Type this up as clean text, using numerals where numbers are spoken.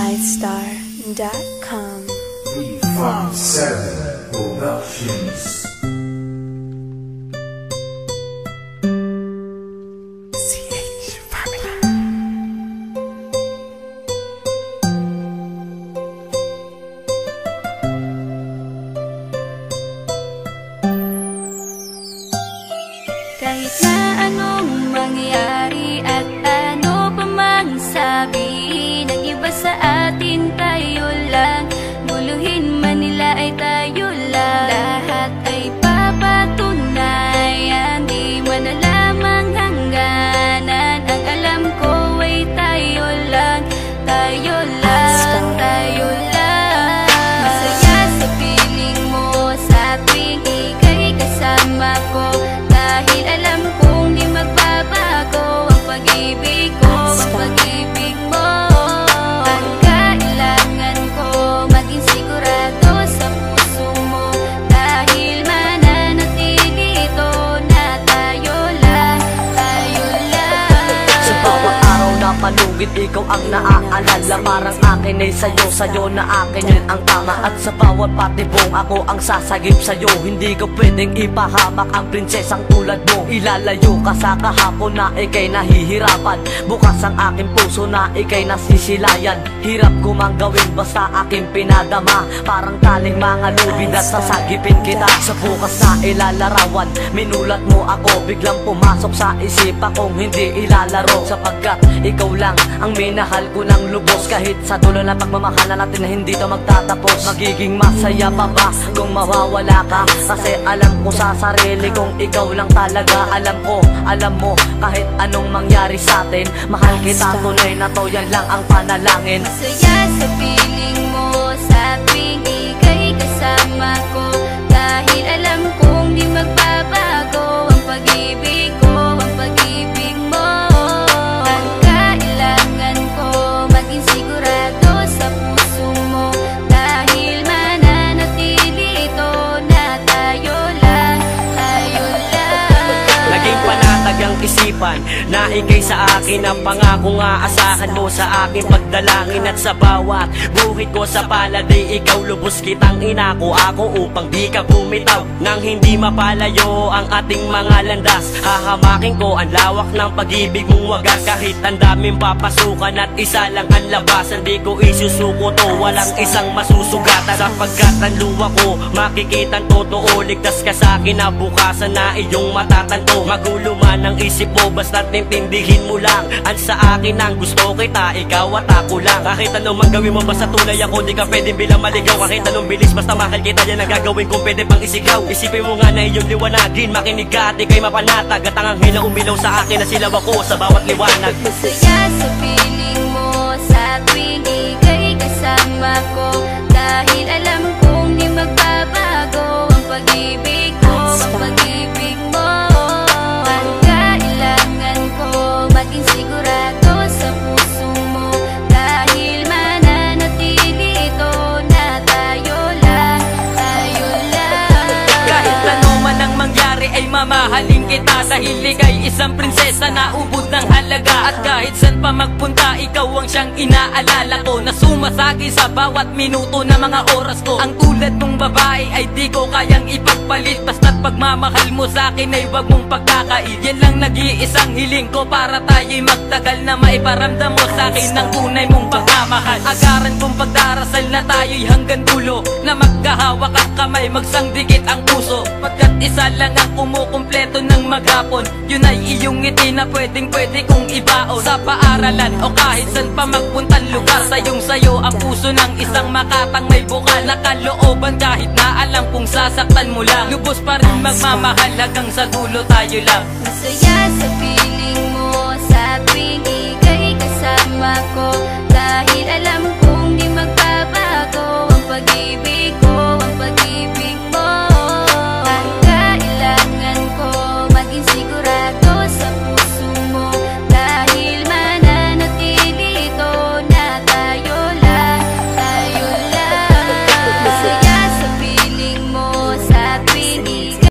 Lightstar.com. V57 Productions. Kahit na anong mangyari at ano pa mang sabi ng iba sa atin, tayo lang. Guluhin man nila ay tayo lang. Lahat ay papatunayan, di man alamang hangganan. Ang alam ko ay tayo lang, tayo lang, tayo lang. Masaya sa piling mo sa tuwing ika'y kasama ko, dahil alam kong di magbabago ang pag-ibig ko, ang pag-ibig mo. Ang kailangan ko maging sigurado sa puso mo, dahil mananatili ito na tayo lang, tayo lang. Sa bawat araw na palugit, ikaw ang naaalala. Parang akin ay sa'yo, sa'yo na akin yun ang tama. At sa bawat patibong, ako ang sasagip sa'yo. Hindi ko pwedeng ipahamak ang prinsesang tulad mo. Ilalayo ka sa kahapon na ika'y nahihirapan. Bukas ang aking puso na ika'y nasisilayan. Hirap ko mang gawin basta aking pinadama. Parang taling mga lubid at sasagipin kita. Sa bukas na ilalarawan, minulat mo ako. Biglang pumasok sa isipa kong hindi ilalaro. Sapagkat ikaw lang ang minahal ko ng lubos. Kahit sa dulo na pagmamahalan natin na hindi to magtatapos. Magiging masaya pa ba kung mawawala ka? Kasi alam ko sa sarili kong ikaw lang talaga. Alam ko, alam mo, kahit anong mangyari sa atin, mahal kita tunay na to, yan lang ang panalangin. Masaya sa piling mo sa tuwing ika'y kasama ko, dahil alam kong di magbabago ang pag-ibig ko, ang pag-ibig mo. Ang kailangan ko maging sigurado sa puso mo, dahil mananatili ito na tayo lang, tayo lang. Naging panatag ang isipan na ikay sa akin ang pangako nga asahan mo sa aking pagdalangin. At sa bawat buhit ko sa palad ay ikaw lubos kitang inako ako upang di ka bumitaw nang hindi mapalayo ang ating mga landas. Hahamakin ko ang lawak ng pag-ibig mong wagas. Kahit ang daming papasukan at isa lang ang labasan, di ko isusuko to, walang isang masusugatan. Sapagkat ang luwa ko makikitang totoo, ligtas ka sa akin na bukasan na iyong matatanto. Magulo man ang isip mo, basta't intindihin mo lang ang sa akin ang gusto kita, ikaw at ako lang. Kahit anong mang gawin mo basta tunay ako, di ka pwedeng bilang maligaw. Kahit anong bilis basta mahal kita, yan ang gagawin kung pwede pang isigaw. Isipin mo nga na iyong liwanagin, makinig ka at ika'y mapanatag. At ang anghel na umilaw sa akin na silaw ako sa bawat liwanag. Masaya sa piling mo sa tuwing ika'y kasama ko, dahil alam kong di magbabago ang pag-ibig ko, ang pag-ibig mo. Ang kailangan ko maging sigurado sa puso mo, dahil mananatili ito na tayo lang, tayo lang. Kahit ano man ang mangyari ay mamahalin kita, dahil ika'y isang prinsesa na ubod ng halaga. At kahit saan pa magpunta, ikaw ang siyang inaalala ko, na sumasagi sa bawat minuto na mga oras ko. Ang tulad mong babae ay di ko kayang ipagpalit, basta't pagmamahal mo sa akin ay wag mong pagkakait. Yan lang nag-iisang hiling ko para tayo'y magtagal, na maiparamdam mo sa akin ng tunay mong pagmamahal. Agaran kong pagdarasal na tayo'y hanggang dulo, na magkahawak ang kamay, magsangdikit ang puso. Pagkat isa lang ang kumukumpleto ng maghapon, yun ay iyong ngiti na pwedeng pwede kong ibaon. Sa paaralan o kahit saan pa magpuntang lugar, sayong sayo ang puso ng isang makatang may bukal na kalooban. Kahit na alam kung sasaktan mo lang, lubos pa rin magmamahal hanggang sa dulo tayo lang. Masaya sa piling